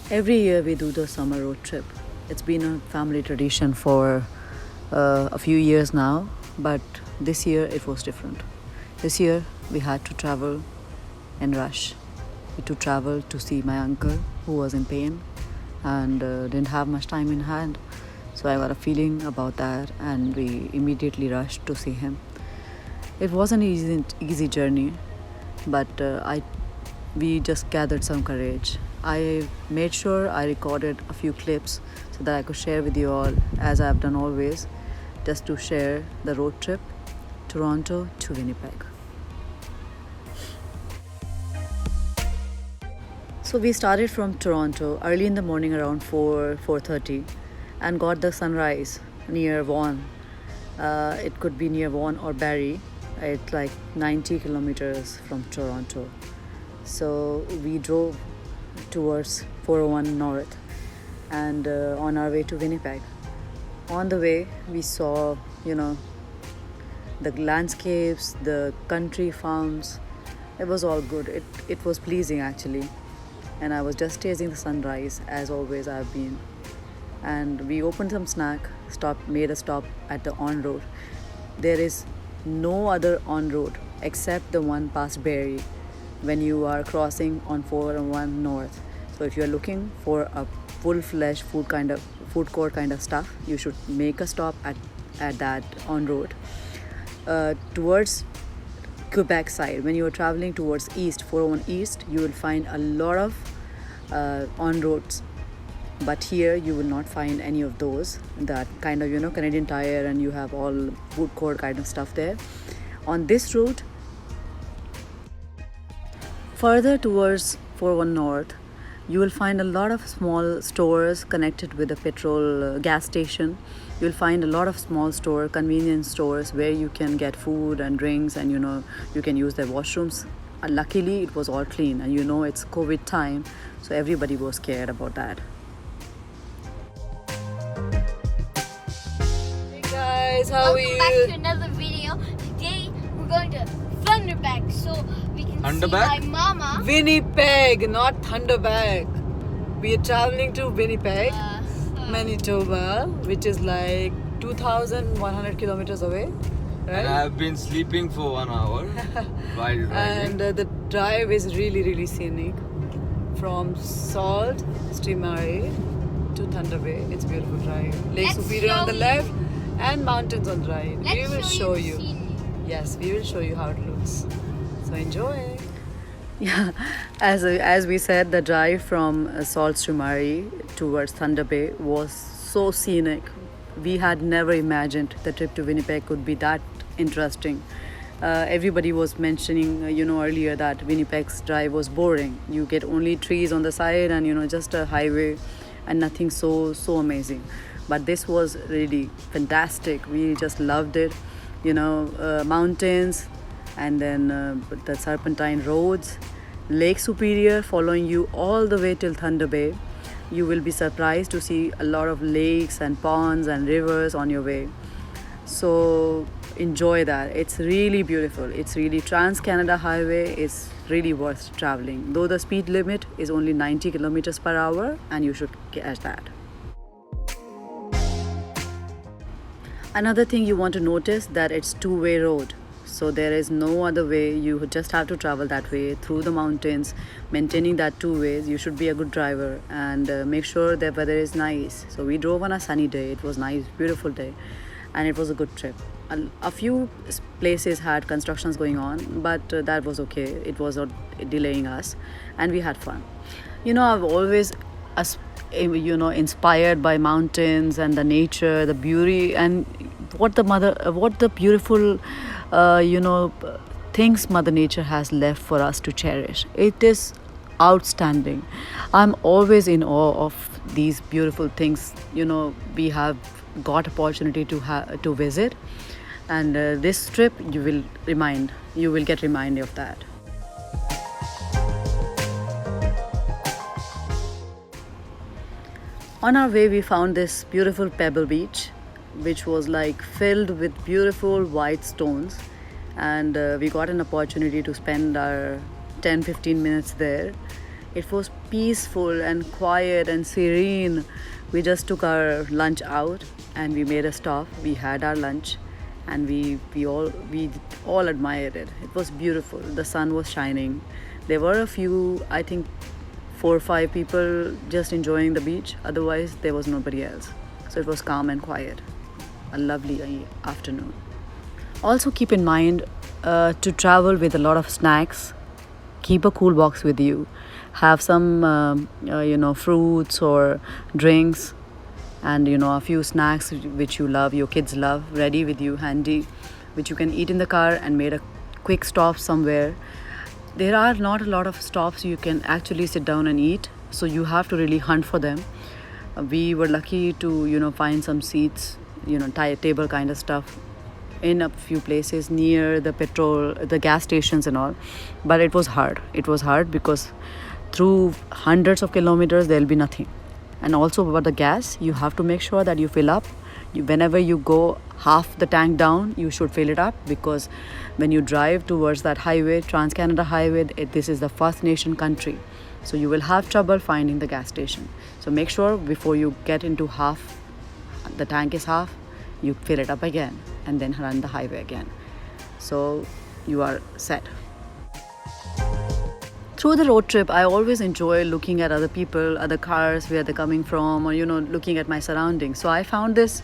Every year we do the summer road trip. It's been a family tradition for a few years now, but this year it was different. This year we had to travel and rush. We had to travel to see my uncle who was in pain and didn't have much time in hand. So I got a feeling about that and we immediately rushed to see him. It wasn't an easy journey, but we just gathered some courage. I made sure I recorded a few clips so that I could share with you all, as I've done always, just to share the road trip Toronto to Winnipeg. So we started from Toronto early in the morning around 4:30 and got the sunrise near Vaughan. It could be near Vaughan or Barrie. It's like 90 kilometers from Toronto. So we drove towards 401 North and on our way to Winnipeg. On the way, we saw, the landscapes, the country farms. It was all good. It was pleasing actually. And I was just chasing the sunrise as always I've been. And we opened some snack, made a stop at the on road. There is no other on road except the one past Barrie when you are crossing on 401 North. So if you are looking for a full-fledged food court kind of stuff, you should make a stop at that on road. Towards Quebec side, when you are traveling towards east, 401 east, you will find a lot of on roads. But here you will not find any of those. That kind of Canadian Tire, and you have all food court kind of stuff there. On this route, further towards 401 North, you will find a lot of small stores connected with a petrol gas station. You'll find a lot of small convenience stores where you can get food and drinks, and you can use their washrooms. Luckily, it was all clean, and it's COVID time, so everybody was scared about that. Hey guys, how are you? Welcome back to another video. Today we're going to Thunderback so we can see my mama. Winnipeg, not Thunderback. We are traveling to Winnipeg, Manitoba, which is like 2,100 kilometers away. Right? And I've been sleeping for 1 hour while driving. And the drive is really, really scenic. From Salt, Streamery to Thunder Bay. It's a beautiful drive. Lake Superior on the left and mountains on the right. We will show you. Yes, we will show you how it looks. So enjoy. Yeah, as we said, the drive from Salt Streamery towards Thunder Bay was so scenic. We had never imagined the trip to Winnipeg could be that interesting. Everybody was mentioning, earlier that Winnipeg's drive was boring. You get only trees on the side and, just a highway and nothing so amazing. But this was really fantastic. We just loved it. Mountains and then the serpentine roads, Lake Superior following you all the way till Thunder Bay. You will be surprised to see a lot of lakes and ponds and rivers on your way. So enjoy that. It's really beautiful. It's really Trans-Canada Highway. It's really worth traveling. Though the speed limit is only 90 kilometers per hour, and you should catch that. Another thing you want to notice that it's two-way road. So there is no other way. You just have to travel that way through the mountains, maintaining that two ways. You should be a good driver and make sure the weather is nice. So we drove on a sunny day. It was nice, beautiful day, and it was a good trip. A few places had constructions going on, but that was okay. It was not delaying us, and we had fun. I've always inspired by mountains and the nature, the beauty, and what the beautiful things Mother Nature has left for us to cherish. It is outstanding. I'm always in awe of these beautiful things we have got opportunity to visit, and this trip you will get reminded of that. On our way, we found this beautiful pebble beach, which was like filled with beautiful white stones, and we got an opportunity to spend our 10-15 minutes there. It was peaceful and quiet and serene. We just took our lunch out and we made a stop. We had our lunch and we all admired it. It was beautiful. The sun was shining. There were a few, I think 4 or 5 people just enjoying the beach. Otherwise there was nobody else. So it was calm and quiet. A lovely afternoon. Also keep in mind to travel with a lot of snacks. Keep a cool box with you. Have some fruits or drinks and a few snacks which you love, your kids love, ready with you, handy, which you can eat in the car and made a quick stop somewhere. There are not a lot of stops you can actually sit down and eat, so you have to really hunt for them. We were lucky to find some seats, table kind of stuff in a few places near the gas stations and all. But it was hard because through hundreds of kilometers there'll be nothing. And also about the gas, you have to make sure that you fill up. Whenever you go half the tank down, you should fill it up, because when you drive towards that highway, Trans-Canada Highway, this is the First Nation country, so you will have trouble finding the gas station. So make sure before you get into the tank is half, you fill it up again and then run the highway again, so you are set. Through the road trip, I always enjoy looking at other people, other cars, where they're coming from, or looking at my surroundings. So I found this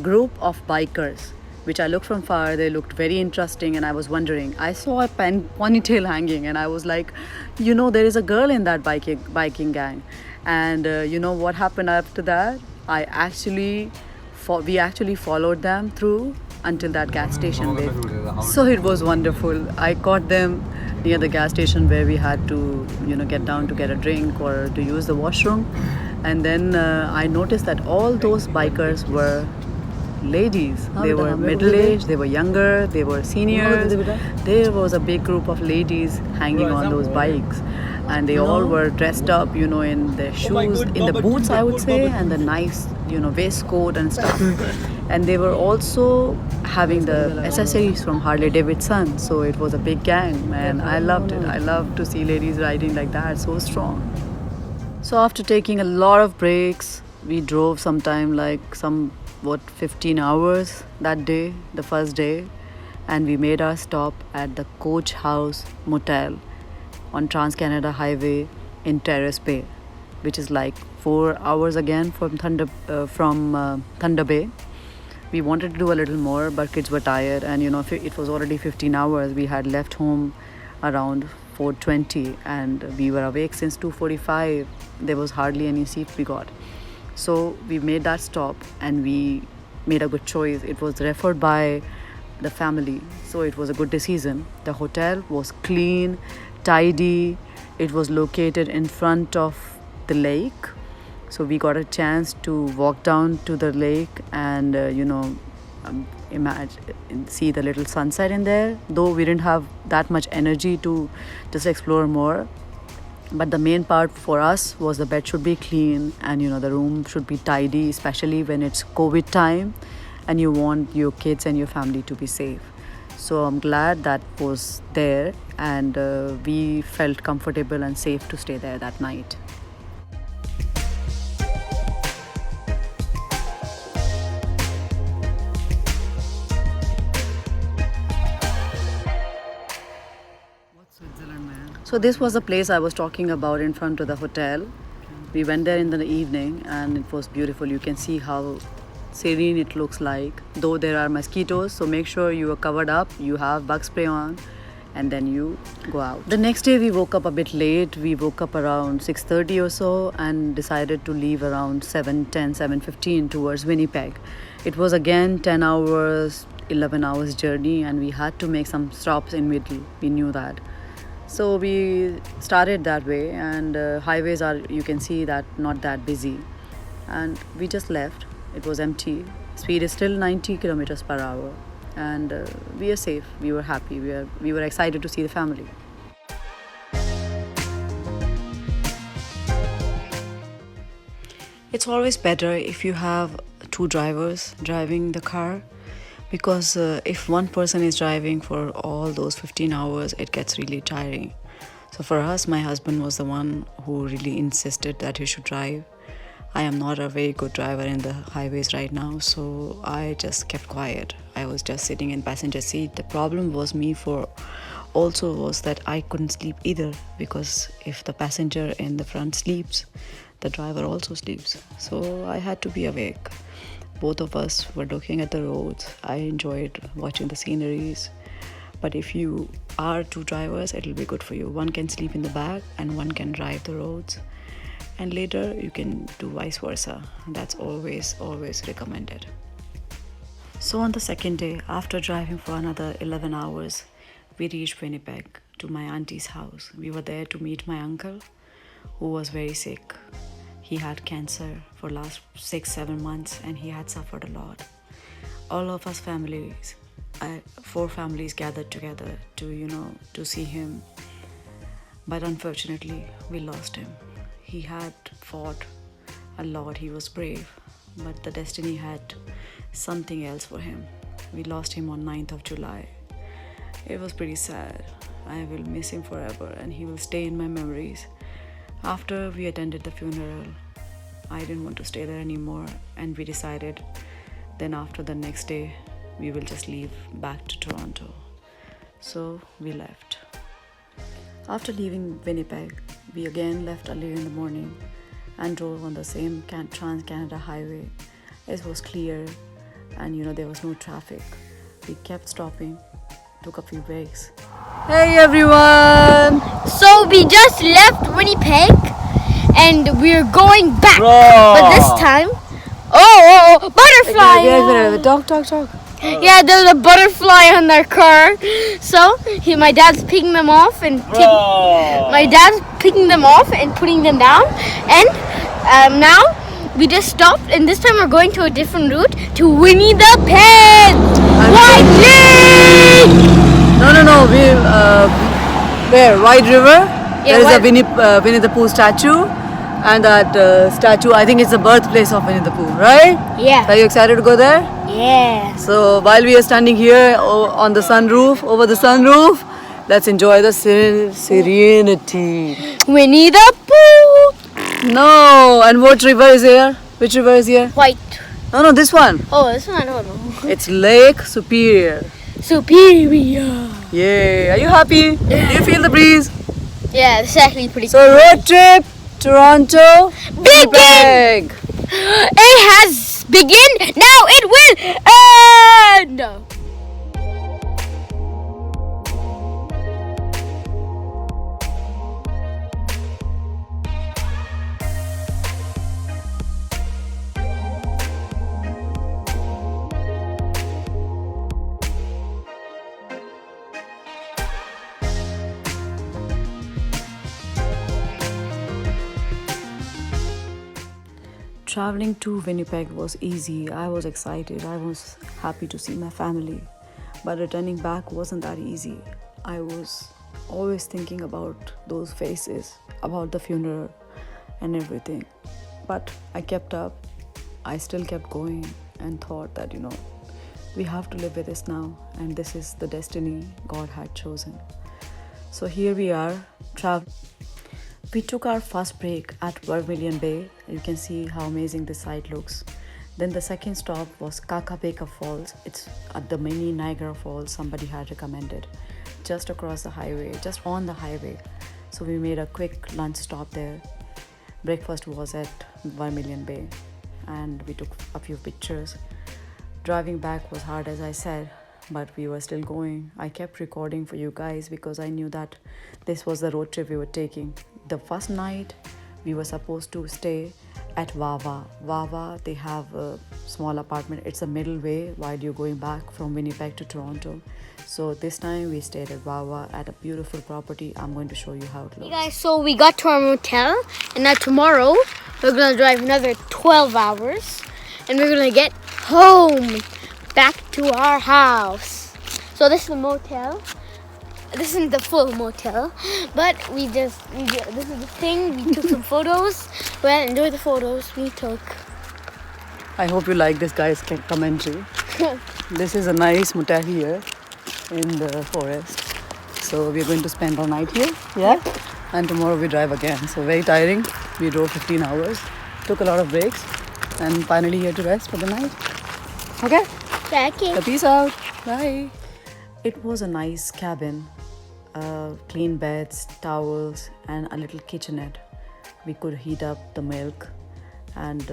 group of bikers, which I looked from far. They looked very interesting, and I was wondering. I saw a ponytail hanging, and I was like, there is a girl in that biking gang. And what happened after that? We actually followed them through until that gas station. So it was wonderful. I caught them near the gas station where we had to get down to get a drink or to use the washroom. And then I noticed that all those bikers were ladies. They were middle-aged, they were younger, they were seniors. There was a big group of ladies hanging on those bikes, and they all were dressed up in their shoes, in the boots I would say, and the nice waistcoat and stuff. And they were also having the accessories from Harley Davidson. So it was a big gang, man. I loved it. I love to see ladies riding like that, so strong. So after taking a lot of breaks, we drove sometime 15 hours that day, the first day, and we made our stop at the Coach House Motel on Trans-Canada Highway in Terrace Bay, which is 4 hours again from Thunder Bay. We wanted to do a little more, but kids were tired, and it was already 15 hours. We had left home around 4:20, and we were awake since 2:45. There was hardly any sleep we got. So we made that stop, and we made a good choice. It was referred by the family, so it was a good decision. The hotel was clean, tidy. It was located in front of the lake, so we got a chance to walk down to the lake and see the little sunset in there. Though we didn't have that much energy to just explore more, but the main part for us was the bed should be clean, and the room should be tidy, especially when it's COVID time and you want your kids and your family to be safe. So I'm glad that was there, and we felt comfortable and safe to stay there that night. So this was the place I was talking about in front of the hotel. We went there in the evening and it was beautiful. You can see how serene it looks like, though there are mosquitoes, so make sure you are covered up, you have bug spray on, and then you go out. The next day we woke up a bit late. We woke up around 6:30 or so and decided to leave around 7:15 towards Winnipeg. It was again 10 hours, 11 hours journey, and we had to make some stops in middle. We knew that. So we started that way, and highways are, you can see that, not that busy. And we just left. It was empty. Speed is still 90 kilometers per hour. And we are safe. We were happy. We were excited to see the family. It's always better if you have two drivers driving the car, because if one person is driving for all those 15 hours, it gets really tiring. So for us, my husband was the one who really insisted that he should drive. I am not a very good driver in the highways right now, so I just kept quiet. I was just sitting in passenger seat. The problem was was that I couldn't sleep either, because if the passenger in the front sleeps, the driver also sleeps. So I had to be awake. Both of us were looking at the roads. I enjoyed watching the sceneries. But if you are two drivers, it'll be good for you. One can sleep in the back and one can drive the roads. And later you can do vice versa. That's always recommended. So on the second day, after driving for another 11 hours, we reached Winnipeg to my auntie's house. We were there to meet my uncle, who was very sick. He had cancer for last 6-7 months and he had suffered a lot. All of us families, 4 families gathered together to see him. But unfortunately, we lost him. He had fought a lot, he was brave, but the destiny had something else for him. We lost him on 9th of July. It was pretty sad. I will miss him forever and he will stay in my memories. After we attended the funeral, I didn't want to stay there anymore, and we decided then after the next day we will just leave back to Toronto. So we left. After leaving Winnipeg, we again left early in the morning and drove on the same Trans-Canada highway. It was clear and there was no traffic. We kept stopping, took a few breaks. Hey everyone! So we just left Winnipeg and we're going back. Bro. But this time, butterfly! Talk. Yeah, there's a butterfly on their car. So my dad's picking them off and putting them down. And now we just stopped, and this time we're going to a different route to Winnie the Pooh. White Lake! No. Where? White River? Yeah, there is a Winnie the Pooh statue. And that statue, I think it's the birthplace of Winnie the Pooh, right? Yeah. Are you excited to go there? Yeah. So while we are standing here over the sunroof, let's enjoy the serenity. Winnie the Pooh. No, and what river is here? Which river is here? White. No, this one. Oh, this one I don't know. It's Lake Superior. Superior. Yay! Are you happy? Do you feel the breeze? Yeah, it's actually pretty So road trip, Toronto, Begin! Winnipeg. It has begun. Now it will end. Traveling to Winnipeg was easy. I was excited. I was happy to see my family. But returning back wasn't that easy. I was always thinking about those faces, about the funeral and everything. But I kept up. I still kept going and thought that, we have to live with this now, and this is the destiny God had chosen. So here we are, We took our first break at Vermilion Bay. You can see how amazing this site looks. Then the second stop was Kakabeka Falls. It's at the mini Niagara Falls somebody had recommended. Just across the highway, just on the highway. So we made a quick lunch stop there. Breakfast was at Vermilion Bay and we took a few pictures. Driving back was hard, as I said, but we were still going. I kept recording for you guys because I knew that this was the road trip we were taking. The first night we were supposed to stay at Wawa. Wawa, they have a small apartment. It's a middle way while you're going back from Winnipeg to Toronto. So this time we stayed at Wawa at a beautiful property. I'm going to show you how it looks. Hey guys, so we got to our motel, and now tomorrow we're gonna drive another 12 hours and we're gonna get home back to our house. So this is the motel. This isn't the full motel, but this is the thing. We took some photos. Well, enjoy the photos we took. I hope you like this guy's commentary. This is a nice motel here in the forest. So we're going to spend our night here. Yeah. And tomorrow we drive again. So very tiring. We drove 15 hours. Took a lot of breaks. And finally here to rest for the night. Okay. Okay. So peace out. Bye. It was a nice cabin. Clean beds, towels, and a little kitchenette. We could heat up the milk and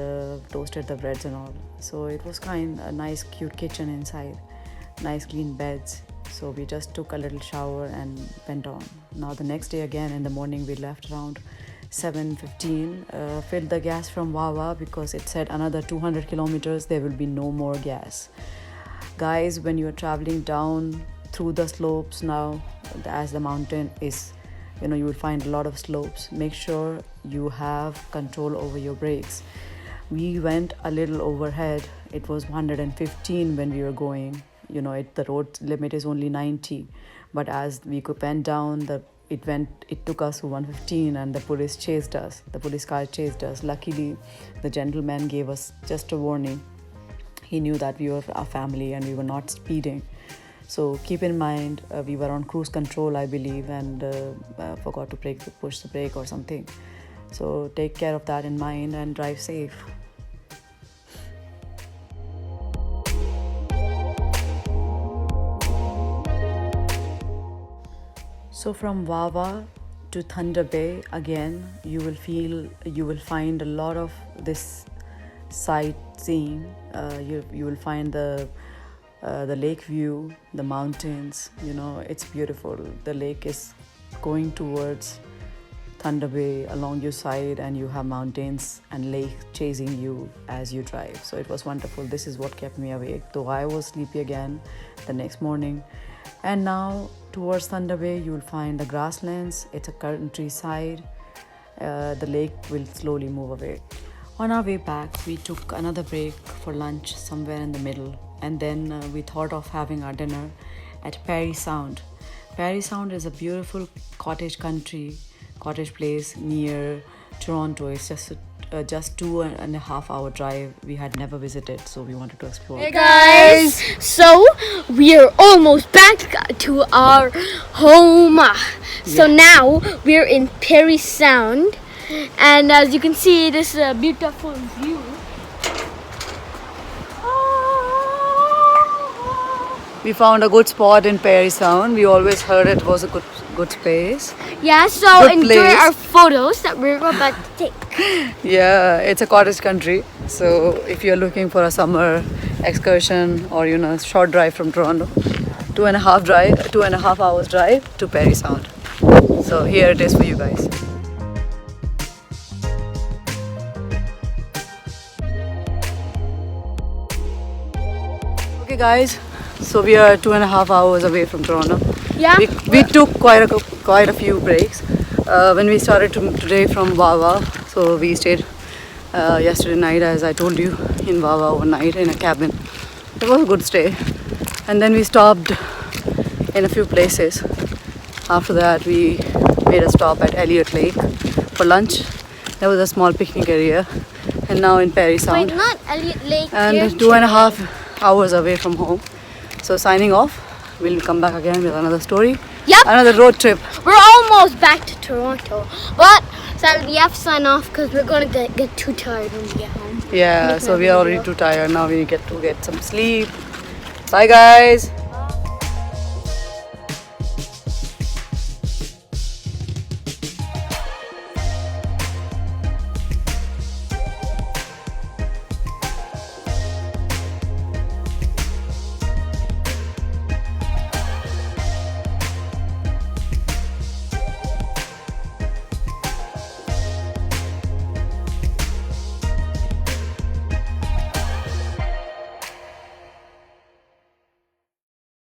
toasted the breads and all. So it was a nice cute kitchen inside. Nice clean beds. So we just took a little shower and went on. Now the next day again in the morning we left around 7:15. Filled the gas from Wawa because it said another 200 kilometers there will be no more gas. Guys, when you are traveling down through the slopes now, as the mountain is, you will find a lot of slopes. Make sure you have control over your brakes. We went a little overhead. It was 115 when we were going. The road limit is only 90, but as we went down, it took us to 115, and the police car chased us. Luckily, the gentleman gave us just a warning. He knew that we were a family and we were not speeding. So keep in mind, we were on cruise control, I believe, and forgot to push the brake or something. So take care of that in mind and drive safe. So from Wawa to Thunder Bay, again, you will find a lot of this sightseeing. You will find the lake view, the mountains. It's beautiful. The lake is going towards Thunder Bay along your side, and you have mountains and lake chasing you as you drive. So it was wonderful. This is what kept me awake, though I was sleepy again the next morning. And now towards Thunder Bay, you will find the grasslands. It's a countryside. The lake will slowly move away. On our way back, we took another break for lunch somewhere in the middle, and then we thought of having our dinner at Parry Sound. Parry Sound is a beautiful cottage place near Toronto. It's just 2.5 hour drive. We had never visited, so we wanted to explore. Hey guys, so we are almost back to our home. So now we're in Parry Sound, and as you can see, this is a beautiful view. We found a good spot in Parry Sound. We always heard it was a good space. Yeah, so Good enjoy place. our photos that we're about to take. Yeah, it's a cottage country. So if you're looking for a summer excursion or short drive from Toronto, 2.5 hours drive to Parry Sound. So here it is for you guys. Okay guys, so we are 2.5 hours away from Toronto. Yeah. We took quite a few breaks. When we started today from Wawa, so we stayed yesterday night, as I told you, in Wawa overnight in a cabin. It was a good stay. And then we stopped in a few places. After that, we made a stop at Elliott Lake for lunch. There was a small picnic area. And now in Parry Sound. Wait, not Elliott Lake. And here. 2.5 hours away from home. So signing off. We'll come back again with another story. Yep. Another road trip. We're almost back to Toronto. But sadly, we have to sign off because we're going to get too tired when we get home. Yeah, Make so my we are already video. too tired. Now we get to get some sleep. Bye guys.